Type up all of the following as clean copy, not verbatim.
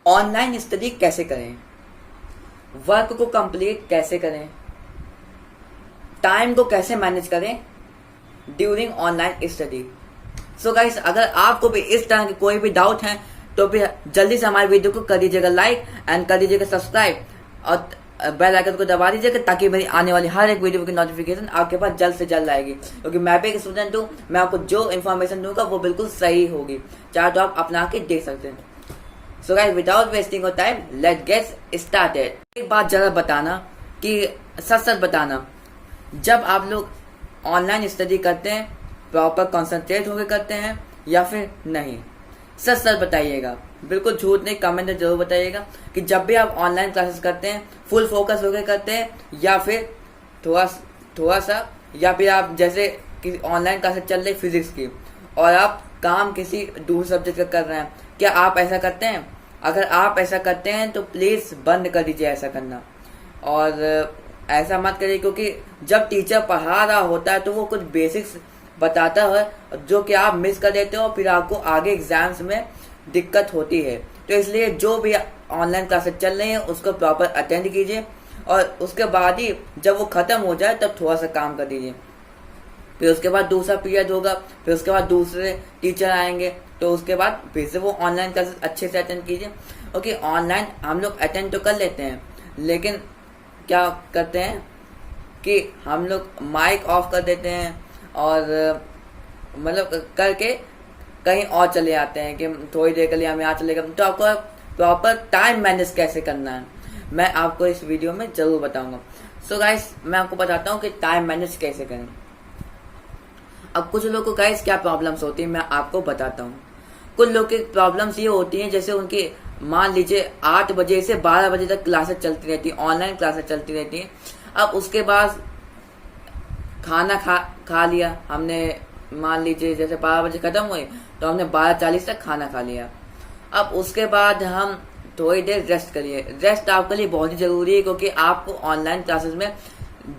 Online study कैसे करें, work को कंप्लीट कैसे करें, टाइम को कैसे मैनेज करें during online study. So guys, अगर आपको भी इस तरह के कोई भी डाउट है तो भी जल्दी से हमारे वीडियो को कर दीजिएगा लाइक एंड कर दीजिएगा सब्सक्राइब और बेल आइकन को दबा दीजिएगा ताकि मेरी आने वाली हर एक वीडियो की नोटिफिकेशन आपके पास जल्द से जल्द आएगी। क्योंकि मैं भी एक स्टूडेंट हूँ, मैं आपको जो इन्फॉर्मेशन दूंगा वो बिल्कुल सही होगी, चाहे तो आप अपना के देख सकते हैं। So guys, without wasting of time let's get started. एक बात जरा बताना कि सच सच बताना, जब आप लोग ऑनलाइन स्टडी करते हैं प्रॉपर कंसंट्रेट होकर करते हैं या फिर नहीं, सच सच बताइएगा, बिल्कुल झूठ नहीं, कमेंट में जरूर बताइएगा कि जब भी आप ऑनलाइन क्लासेस करते हैं फुल फोकस होकर करते हैं या फिर थोड़ा सा, या फिर आप जैसे कि ऑनलाइन क्लासेस चल रही फिजिक्स की और आप काम किसी दूसरे सब्जेक्ट का कर रहे हैं, क्या आप ऐसा करते हैं? अगर आप ऐसा करते हैं तो प्लीज बंद कर दीजिए ऐसा करना, और ऐसा मत करिए, क्योंकि जब टीचर पढ़ा रहा होता है तो वो कुछ बेसिक्स बताता है जो कि आप मिस कर देते हो, फिर आपको आगे एग्जाम्स में दिक्कत होती है। तो इसलिए जो भी ऑनलाइन क्लासेस चल रही हैं उसको प्रॉपर अटेंड कीजिए और उसके बाद ही जब वो खत्म हो जाए तब थोड़ा सा काम कर दीजिए। फिर उसके बाद दूसरा पीरियड होगा, फिर उसके बाद दूसरे टीचर आएंगे, तो उसके बाद फिर से वो ऑनलाइन क्लासेस अच्छे से अटेंड कीजिए। ओके, ऑनलाइन हम लोग अटेंड तो कर लेते हैं, लेकिन क्या करते हैं कि हम लोग माइक ऑफ कर देते हैं और मतलब करके कहीं और चले आते हैं कि थोड़ी देर के लिए हम यहाँ चले गए। तो आपको प्रॉपर टाइम मैनेज कैसे करना है मैं आपको इस वीडियो में जरूर बताऊंगा। सो गाइस, मैं आपको बताता हूँ कि टाइम मैनेज कैसे करें। अब कुछ लोगों को गाइस क्या प्रॉब्लम्स होती है मैं आपको बताता हूँ। कुछ लोग की प्रॉब्लम्स ये होती हैं, जैसे उनकी मान लीजिए 8 बजे से 12 बजे तक क्लासेस चलती रहती है, ऑनलाइन क्लासेस चलती रहती है। अब उसके बाद खाना खा लिया हमने, मान लीजिए जैसे 12 बजे खत्म हुई तो हमने 12:40 तक खाना खा लिया। अब उसके बाद हम थोड़ी देर रेस्ट करिए। रेस्ट आपके लिए बहुत ही जरूरी है, क्योंकि आपको ऑनलाइन क्लासेस में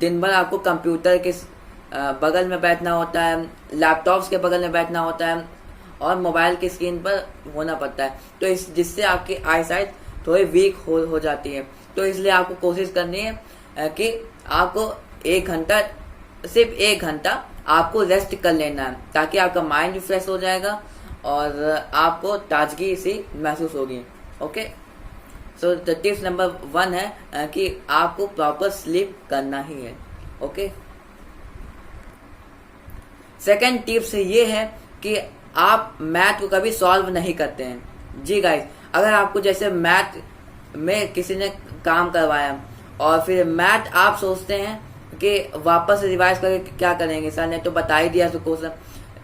दिन भर आपको कंप्यूटर के बगल में बैठना होता है, लैपटॉप्स के बगल में बैठना होता है और मोबाइल की स्क्रीन पर होना पड़ता है, तो जिससे आपकी आई साइट थोड़ी वीक हो जाती है। तो इसलिए आपको कोशिश करनी है कि आपको 1 घंटा, सिर्फ 1 घंटा आपको रेस्ट कर लेना है, ताकि आपका माइंड भी फ्रेश हो जाएगा और आपको ताजगी सी महसूस होगी। Okay, so the tips number 1 है कि आपको प्रॉपर स्लीप करना ही है। ओके, सेकेंड टिप्स ये है कि आप मैथ को कभी सॉल्व नहीं करते हैं। जी गाइस, अगर आपको जैसे मैथ में किसी ने काम करवाया और फिर मैथ आप सोचते हैं कि वापस से रिवाइज करके क्या करेंगे, सर ने तो बता ही दिया क्वेश्चन,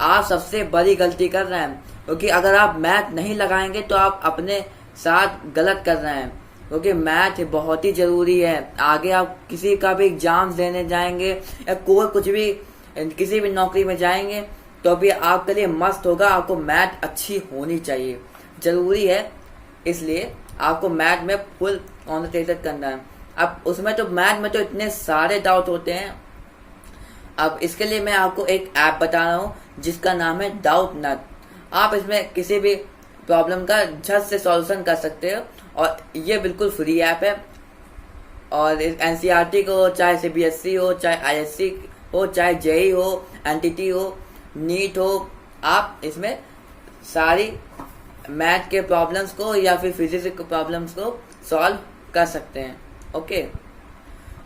आप सबसे बड़ी गलती कर रहे हैं। क्योंकि अगर आप मैथ नहीं लगाएंगे तो आप अपने साथ गलत कर रहे हैं, क्योंकि मैथ बहुत ही जरूरी है। आगे आप किसी का भी एग्जाम देने जाएंगे या कोई कुछ भी किसी भी नौकरी में जाएंगे तो भी आपके लिए मस्त होगा। आपको मैथ अच्छी होनी चाहिए, जरूरी है, इसलिए आपको मैथ में फुल कॉन्सेंट्रेट करना है। अब उसमें तो मैथ में तो इतने सारे डाउट होते हैं। अब इसके लिए मैं आपको एक ऐप बता रहा हूँ जिसका नाम है डाउट नट। आप इसमें किसी भी प्रॉब्लम का झट से सॉल्यूशन कर सकते हो और ये बिल्कुल फ्री ऐप है। और एनसीईआरटी को, चाहे सीबीएसई हो, चाहे आईएससी हो, चाहे जेई हो, एनटीटी हो, नीट हो, आप इसमें सारी मैथ के प्रॉब्लम्स को या फिर फिजिक्स के प्रॉब्लम्स को सॉल्व कर सकते हैं। ओके,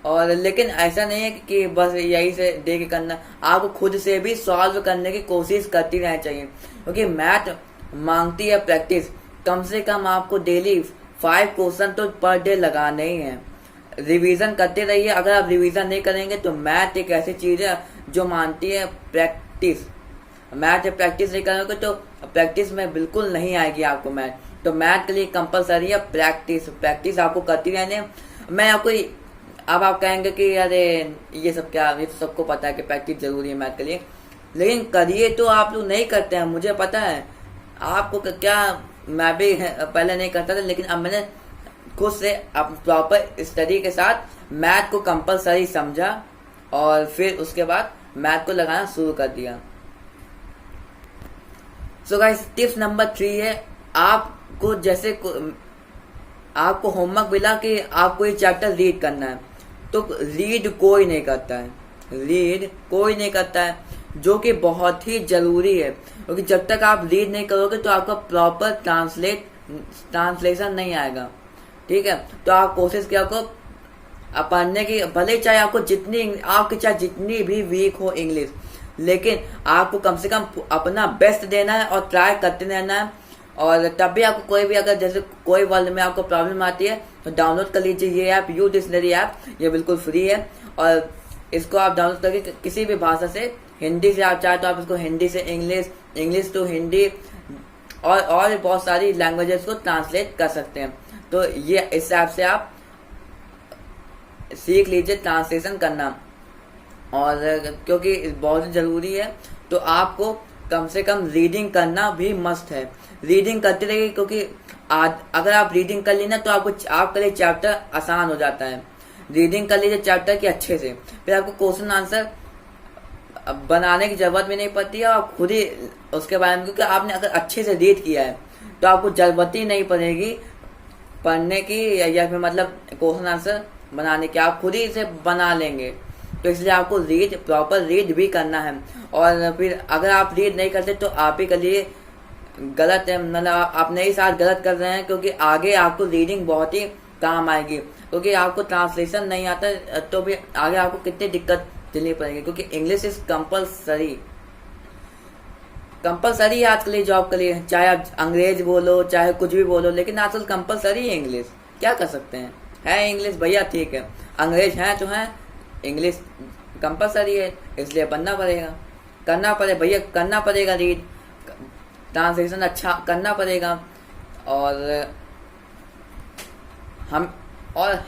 और लेकिन ऐसा नहीं है कि बस यही से देख के करना, आपको खुद से भी सॉल्व करने की कोशिश करती रहनी चाहिए, क्योंकि मैथ मांगती है प्रैक्टिस। कम से कम आपको डेली 5 क्वेश्चन तो पर डे लगाने ही है। रिवीजन करते रहिए। अगर आप रिवीजन नहीं करेंगे तो मैथ एक ऐसी चीज है जो मानती है प्रैक्टिस। मैथ प्रैक्टिस नहीं करोगे तो प्रैक्टिस में बिल्कुल नहीं आएगी आपको मैथ। तो मैथ के लिए कंपलसरी है प्रैक्टिस। प्रैक्टिस आपको करती रहने। मैं आपको, अब आप कहेंगे कि अरे ये सब क्या, ये तो सबको पता है कि प्रैक्टिस जरूरी है मैथ के लिए, लेकिन करिए तो आप लोग नहीं करते हैं, मुझे पता है आपको क्या। मैं भी पहले नहीं करता था, लेकिन अब मैंने खुद से अब प्रॉपर स्टडी के साथ मैथ को कंपलसरी समझा और फिर उसके बाद मैथ को लगाना शुरू कर दिया। सो गाइस, टिप्स नंबर 3 है, आपको जैसे आपको होमवर्क मिला कि आपको ये चैप्टर रीड करना है, तो रीड कोई नहीं करता है, रीड कोई नहीं करता है, जो कि बहुत ही जरूरी है, क्योंकि जब तक आप रीड नहीं करोगे तो आपका प्रॉपर ट्रांसलेशन नहीं आएगा। ठीक है, तो आप कोशिश किया करो पढ़ने की, भले चाहे आपको आपकी चाहे जितनी भी वीक हो इंग्लिश, लेकिन आपको कम से कम अपना बेस्ट देना है और ट्राई करते रहना है। और तब भी आपको कोई भी, अगर जैसे कोई वर्ड में आपको प्रॉब्लम आती है तो डाउनलोड कर लीजिए ये ऐप, यू डिक्शनरी ऐप, ये बिल्कुल फ्री है। और इसको आप डाउनलोड करके किसी भी भाषा से, हिंदी से आप चाहे तो आप इसको हिंदी से इंग्लिश, इंग्लिश टू हिंदी और बहुत सारी लैंग्वेजेस को ट्रांसलेट कर सकते हैं। तो ये इस ऐप से आप सीख लीजिए ट्रांसलेशन करना, और क्योंकि बहुत जरूरी है, तो आपको कम से कम रीडिंग करना भी मस्ट है। रीडिंग करते रहिए, क्योंकि अगर आप रीडिंग कर लेना तो आपके लिए चैप्टर आसान हो जाता है। रीडिंग कर लीजिए चैप्टर के अच्छे से, फिर आपको क्वेश्चन आंसर बनाने की जरूरत भी नहीं पड़ती है, आप खुद ही उसके बारे में, क्योंकि आपने अगर अच्छे से रीड किया है तो आपको जरूरत ही नहीं पड़ेगी पढ़ने की या फिर मतलब क्वेश्चन आंसर बनाने की, आप खुद ही इसे बना लेंगे। तो इसलिए आपको प्रॉपर रीड भी करना है। और फिर अगर आप रीड नहीं करते तो आप ही के लिए गलत है, मतलब आप नए साथ गलत कर रहे हैं, क्योंकि आगे आपको रीडिंग बहुत ही काम आएगी। क्योंकि आपको ट्रांसलेशन नहीं आता तो भी आगे आपको कितनी दिक्कत झेलनी पड़ेगी, क्योंकि इंग्लिश इज कंपल्सरी है आज के लिए जॉब के लिए, चाहे आप अंग्रेज बोलो चाहे कुछ भी बोलो, लेकिन आजकल कंपल्सरी है इंग्लिश। क्या कर सकते हैं, है इंग्लिश भैया ठीक है, अंग्रेज हैं तो हैं, इंग्लिश कंपल्सरी है, इसलिए बनना पड़ेगा, करना पड़े भैया, करना पड़ेगा, रीड ट्रांसलेशन अच्छा करना पड़ेगा। और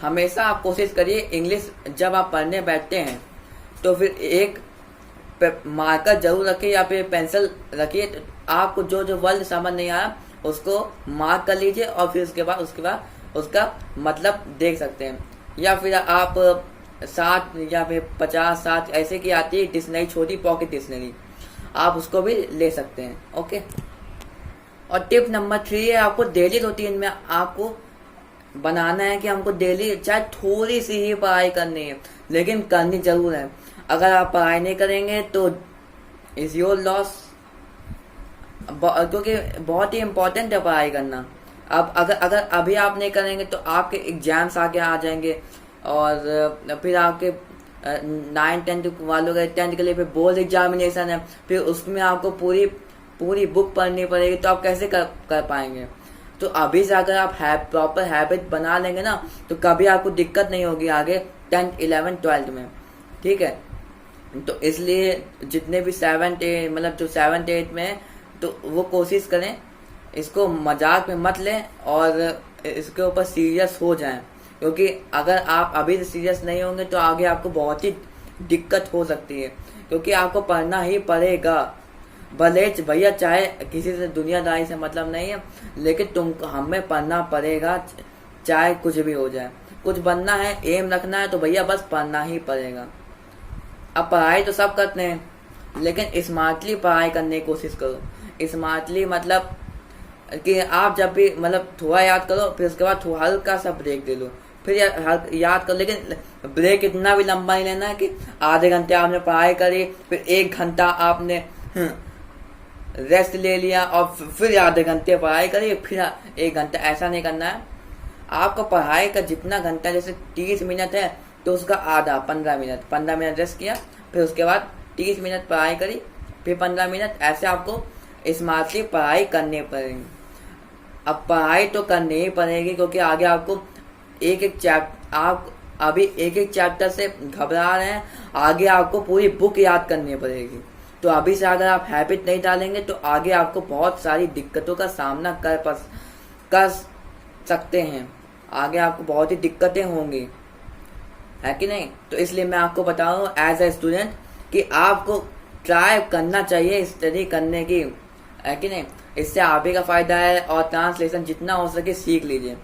हमेशा आप कोशिश करिए इंग्लिश जब आप पढ़ने बैठते हैं तो फिर एक मार्कर जरूर रखिए या फिर पेंसिल रखिए, तो आपको जो जो वर्ड समझ नहीं आया उसको मार्क कर लीजिए और फिर उसके बाद उसका मतलब देख सकते हैं। या फिर आप 60 या फिर 50-60 ऐसे की आती है डिक्शनरी, छोटी पॉकेट डिक्शनरी, आप उसको भी ले सकते हैं। ओके, और टिप नंबर 3 है, आपको डेली रूटीन में आपको बनाना है कि हमको डेली चाहे थोड़ी सी ही पढ़ाई करनी है, लेकिन करनी जरूर है। अगर आप पढ़ाई नहीं करेंगे तो इज योर लॉस, क्योंकि बहुत ही इम्पोर्टेंट है पढ़ाई करना। अब अगर अभी आप नहीं करेंगे तो आपके एग्जाम्स आगे आ जाएंगे, और फिर आपके 9-10 वालों के 10th के लिए फिर बोर्ड एग्जामिनेशन है, फिर उसमें आपको पूरी बुक पढ़नी पड़ेगी, तो आप कैसे कर पाएंगे। तो अभी से अगर आप प्रॉपर हैबिट बना लेंगे ना तो कभी आपको दिक्कत नहीं होगी आगे 10th 11th 12th में। ठीक है, तो इसलिए जितने भी 7th 8 मतलब जो 7th 8 में है तो वो कोशिश करें, इसको मजाक में मत लें और इसके ऊपर सीरियस हो जाएं, क्योंकि अगर आप अभी से सीरियस नहीं होंगे तो आगे आपको बहुत ही दिक्कत हो सकती है, क्योंकि आपको पढ़ना ही पड़ेगा। भले भैया चाहे किसी से दुनियादारी से मतलब नहीं है, लेकिन हमें पढ़ना पड़ेगा, चाहे कुछ भी हो जाए। कुछ बनना है, एम रखना है तो भैया बस पढ़ना ही पड़ेगा। अब पढ़ाई तो सब करते हैं, लेकिन स्मार्टली पढ़ाई करने की कोशिश करो। स्मार्टली मतलब कि आप जब भी मतलब थोड़ा याद करो, फिर उसके बाद थोड़ा हल्का सा ब्रेक दे लो, फिर याद करो। लेकिन ब्रेक इतना भी लंबा नहीं लेना है कि आधे घंटे आपने पढ़ाई करी, फिर 1 घंटा आपने रेस्ट ले लिया और फिर आधे घंटे पढ़ाई करी, फिर 1 घंटा, ऐसा नहीं करना है। आपको पढ़ाई का जितना घंटा, जैसे 30 मिनट है तो उसका आधा 15 मिनट रेस्ट किया, फिर उसके बाद 30 मिनट पढ़ाई करी, फिर 15 मिनट, ऐसे आपको स्मार्टली पढ़ाई करनी पड़ेगी। अब पढ़ाई तो करनी ही पड़ेगी, क्योंकि आगे आपको आप अभी एक चैप्टर से घबरा रहे हैं, आगे आपको पूरी बुक याद करनी पड़ेगी। तो अभी से अगर आप हैबिट नहीं डालेंगे तो आगे आपको बहुत सारी दिक्कतों का सामना कर सकते हैं, आगे आपको बहुत ही दिक्कतें होंगी, है कि नहीं। तो इसलिए मैं आपको बता रहा हूँ एज ए स्टूडेंट कि आपको ट्राई करना चाहिए स्टडी करने की, है कि नहीं। इससे आप ही का फायदा है, और ट्रांसलेशन जितना हो सके सीख लीजिए।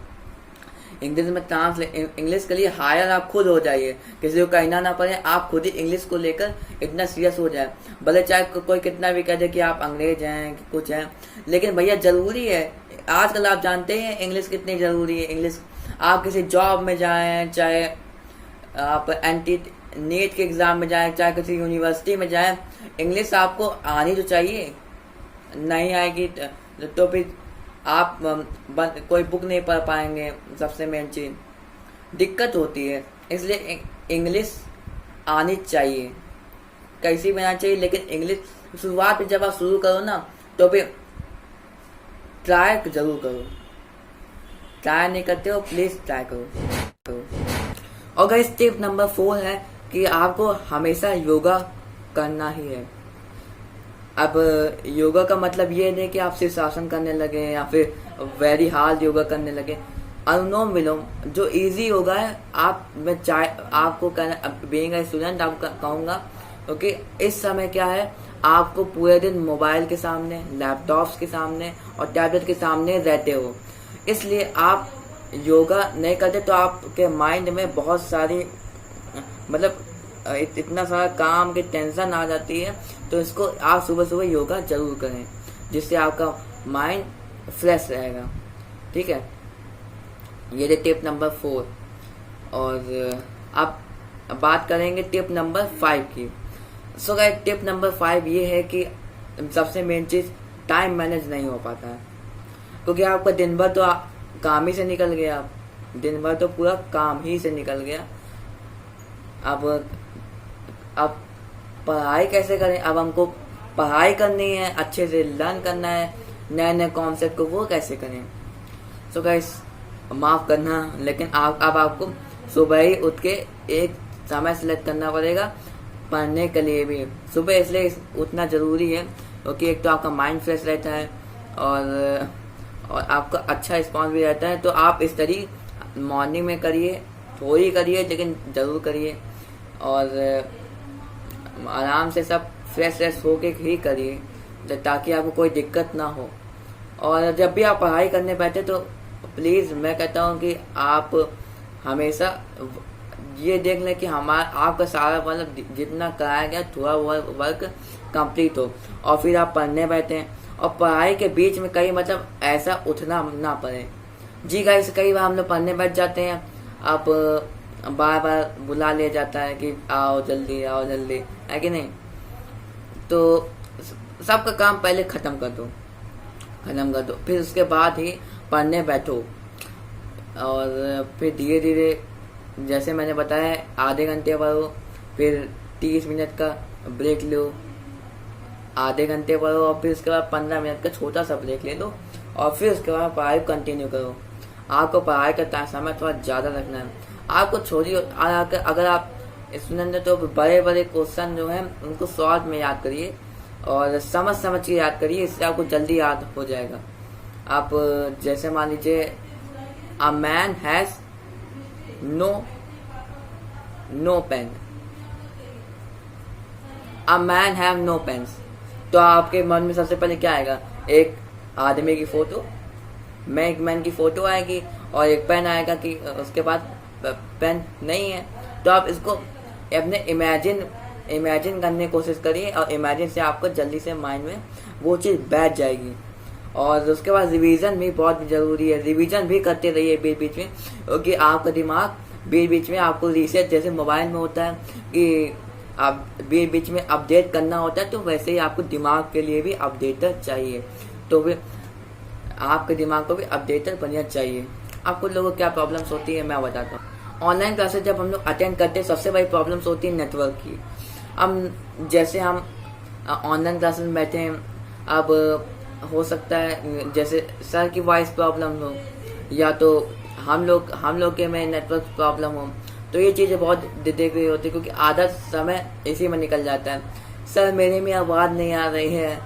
इंग्लिश के लिए हायर आप खुद हो जाइए, किसी को कहना ना पड़े, आप खुद ही इंग्लिश को लेकर इतना सीरियस हो जाए। भले चाहे कोई कितना भी कह दे कि आप अंग्रेज हैं कि कुछ हैं, लेकिन भैया जरूरी है आजकल आप जानते हैं इंग्लिश कितनी ज़रूरी है। इंग्लिश आप किसी जॉब में जाएं, चाहे आप नीट के एग्ज़ाम में जाएं, चाहे किसी यूनिवर्सिटी में जाएं, इंग्लिश आपको आनी तो चाहिए। नहीं आएगी तो फिर आप कोई बुक नहीं पढ़ पाएंगे। सबसे मेन चीज़ दिक्कत होती है, इसलिए इंग्लिश आनी चाहिए, कैसी भी आना चाहिए। लेकिन इंग्लिश शुरुआत में जब आप शुरू करो ना, तो फिर ट्राई जरूर करो। ट्राई नहीं करते हो, प्लीज ट्राई करो। और गाइस टिप नंबर 4 है कि आपको हमेशा योगा करना ही है। अब योगा का मतलब ये नहीं कि आप शीर्षासन करने लगे या फिर वेरी हार्ड योगा करने लगे। अनुलोम विलोम जो इजी योगा है, आपको बीइंग अ स्टूडेंट आपको कहूँगा, क्योंकि इस समय क्या है, आपको पूरे दिन मोबाइल के सामने, लैपटॉप्स के सामने और टैबलेट के सामने रहते हो, इसलिए आप योगा नहीं करते तो आपके माइंड में बहुत सारी मतलब इतना सारा काम की टेंशन आ जाती है। तो इसको आप सुबह सुबह योगा जरूर करें, जिससे आपका माइंड फ्रेश रहेगा। ठीक है, ये थे टिप नंबर 4। और आप बात करेंगे टिप नंबर 5 की। सो गाइस टिप नंबर 5 ये है कि सबसे मेन चीज टाइम मैनेज नहीं हो पाता है, क्योंकि आपका दिन भर तो काम ही से निकल गया। दिन भर तो पूरा काम ही से निकल गया। अब पढ़ाई कैसे करें? अब हमको पढ़ाई करनी है, अच्छे से लर्न करना है नए नए कॉन्सेप्ट को, वो कैसे करें? सो गाइस माफ करना, लेकिन अब आपको सुबह ही उठ के एक समय सेलेक्ट करना पड़ेगा पढ़ने के लिए भी। सुबह इसलिए उठना जरूरी है क्योंकि एक तो आपका माइंड फ्रेश रहता है और आपका अच्छा रिस्पॉन्स भी रहता है। तो आप इस तरीके मॉर्निंग में करिए, थोड़ी करिए लेकिन जरूर करिए, और आराम से सब फ्रेश होके ही करिए ताकि आपको कोई दिक्कत ना हो। और जब भी आप पढ़ाई करने बैठे तो प्लीज़ मैं कहता हूँ कि आप हमेशा ये देख लें कि आपका सारा मतलब जितना कराया गया थोड़ा वर्क कंप्लीट हो, और फिर आप पढ़ने बैठे। और पढ़ाई के बीच में कहीं मतलब ऐसा उठना ना पड़े। जी गाइस, कई बार हम लोग पढ़ने बैठ जाते हैं, आप बार बार बुला लिया जाता है कि आओ जल्दी आओ जल्दी, है कि नहीं? तो सबका काम पहले खत्म कर दो, फिर उसके बाद ही पढ़ने बैठो। और फिर धीरे धीरे जैसे मैंने बताया आधे घंटे पढ़ो, फिर 30 मिनट का ब्रेक लो, आधे घंटे पढ़ो, और फिर उसके बाद 15 मिनट का छोटा सा ब्रेक ले लो, और फिर उसके बाद पढ़ाई कंटिन्यू करो। आपको पढ़ाई का समय थोड़ा ज़्यादा रखना है। आपको छोड़िए, अगर आप स्टूडेंट है तो बड़े बड़े क्वेश्चन जो है उनको शॉर्ट में याद करिए और समझ के याद करिए, इससे आपको जल्दी याद हो जाएगा। आप जैसे मान लीजिए a man has no pen, a man have no pens, तो आपके मन में सबसे पहले क्या आएगा? एक आदमी की फोटो, एक मैन की फोटो आएगी और एक पेन आएगा कि उसके बाद पेन नहीं है। तो आप इसको अपने इमेजिन करने की कोशिश करिए, और इमेजिन से आपको जल्दी से माइंड में वो चीज़ बैठ जाएगी। और उसके बाद रिवीजन भी बहुत जरूरी है, रिवीजन भी करते रहिए बीच बीच में, क्योंकि आपका दिमाग बीच बीच में आपको रीसेट जैसे मोबाइल में होता है कि आप बीच बीच में अपडेट करना होता है, तो वैसे ही आपको दिमाग के लिए भी अपडेटर चाहिए। तो फिर आपके दिमाग को भी अपडेटर बनना चाहिए। आपको लोगों को क्या प्रॉब्लम्स होती है मैं बताता हूँ। ऑनलाइन क्लासेस जब हम लोग अटेंड करते हैं, सबसे बड़ी प्रॉब्लम्स होती है नेटवर्क की। अब जैसे हम ऑनलाइन क्लासेस में बैठे हैं, अब हो सकता है जैसे सर की वॉइस प्रॉब्लम हो, या तो हम लोग के में नेटवर्क प्रॉब्लम हो, तो ये चीज़ें बहुत दिक्कत हुई होती है, क्योंकि आधा समय इसी में निकल जाता है। सर मेरे में आवाज़ नहीं आ रही है,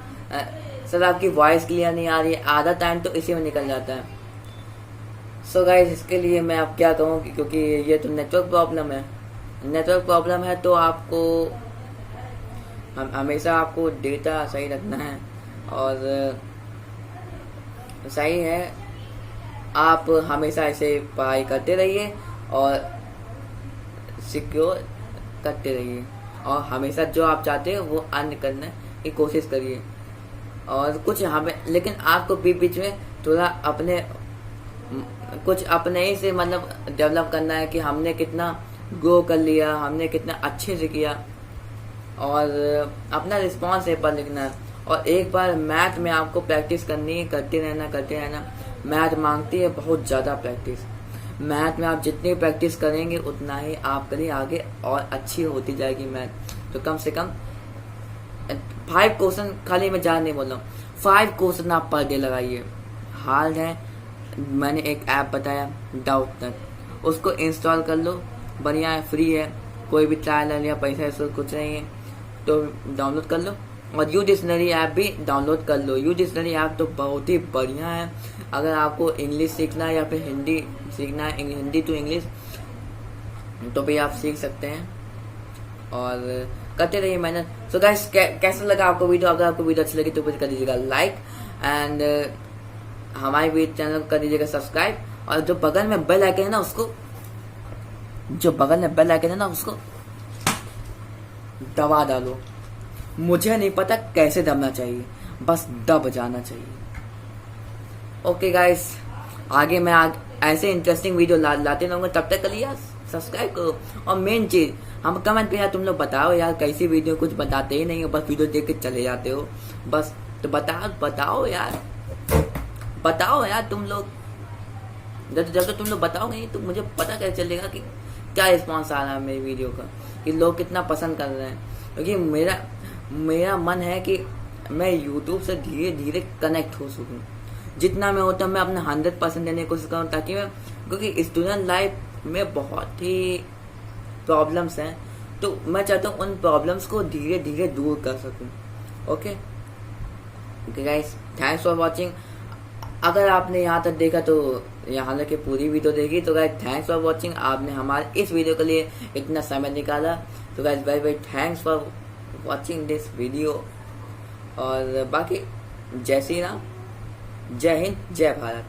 सर आपकी वॉइस क्लियर नहीं आ रही है, आधा टाइम तो इसी में निकल जाता है। सो गाइस, इसके लिए मैं अब क्या कहूँ कि क्योंकि ये तो नेटवर्क प्रॉब्लम है, तो आपको हमेशा आपको डेटा सही रखना है, और सही है आप हमेशा ऐसे पढ़ाई करते रहिए और सिक्योर करते रहिए, और हमेशा जो आप चाहते हो वो अर्न करने की कोशिश करिए। और कुछ हमें लेकिन आपको बीच बीच में थोड़ा अपने कुछ अपने ही से मतलब डेवलप करना है कि हमने कितना ग्रो कर लिया, हमने कितना अच्छे से किया, और अपना रिस्पॉन्स पेपर लिखना है। और एक बार मैथ में आपको प्रैक्टिस करनी है, करते रहना। मैथ मांगती है बहुत ज़्यादा प्रैक्टिस। मैथ में आप जितनी प्रैक्टिस करेंगे उतना ही आपके लिए आगे और अच्छी होती जाएगी मैथ। तो कम से कम 5 क्वेश्चन, खाली मैं ज़्यादा नहीं बोल रहा हूँ, 5 क्वेश्चन आप पर डे लगाइए। हाल है, मैंने एक ऐप बताया डाउटनट, उसको इंस्टॉल कर लो, बढ़िया है, फ्री है, कोई भी ट्रायल या पैसा ऐसा कुछ नहीं है, तो डाउनलोड कर लो। और यू डिक्शनरी ऐप भी डाउनलोड कर लो। यू डिक्शनरी ऐप तो बहुत ही बढ़िया है। अगर आपको इंग्लिश सीखना है या फिर हिंदी सीखना है, हिंदी टू इंग्लिश, तो भी आप सीख सकते हैं और करते रहिए मेहनत। सो गाइस, कैसा लगा आपको वीडियो? अगर आपको वीडियो अच्छी लगी तो कर दीजिएगा लाइक, एंड हमारे चैनल को कर दीजिएगा सब्सक्राइब, और जो बगल में बेल आइकन है ना उसको दबा डालो। मुझे नहीं पता कैसे दबना चाहिए, बस दब जाना चाहिए। ओके गाइस, आगे मैं ऐसे इंटरेस्टिंग वीडियो लाते रहूंगा। तब तक के लिए सब्सक्राइब करो। और मेन चीज, हम कमेंट पे यार तुम लोग बताओ यार, कैसी वीडियो, कुछ बताते ही नहीं हो, बस वीडियो देख के चले जाते हो बस। तो बताओ यार तुम लोग। जब तक तुम लोग बताओगे नहीं तो मुझे पता कैसे चलेगा कि क्या रिस्पॉन्स आ रहा है मेरी वीडियो का, कि लोग कितना पसंद कर रहे हैं। क्योंकि मेरा मन है कि मैं यूट्यूब से धीरे धीरे कनेक्ट हो सकूं। जितना मैं होता मैं अपना 100% देने की कोशिश करूँ, ताकि मैं, क्योंकि स्टूडेंट लाइफ में बहुत ही प्रॉब्लम्स हैं, तो मैं चाहता हूँ उन प्रॉब्लम्स को धीरे धीरे दूर कर सकूं। Okay guys, thanks for watching. अगर आपने यहाँ तक देखा तो यहाँ तक पूरी वीडियो देखी, तो गाइस थैंक्स फॉर वॉचिंग। आपने हमारे इस वीडियो के लिए इतना समय निकाला, तो guys very very thanks for watching this video. और बाकी जय श्री राम, जय हिंद, जय भारत।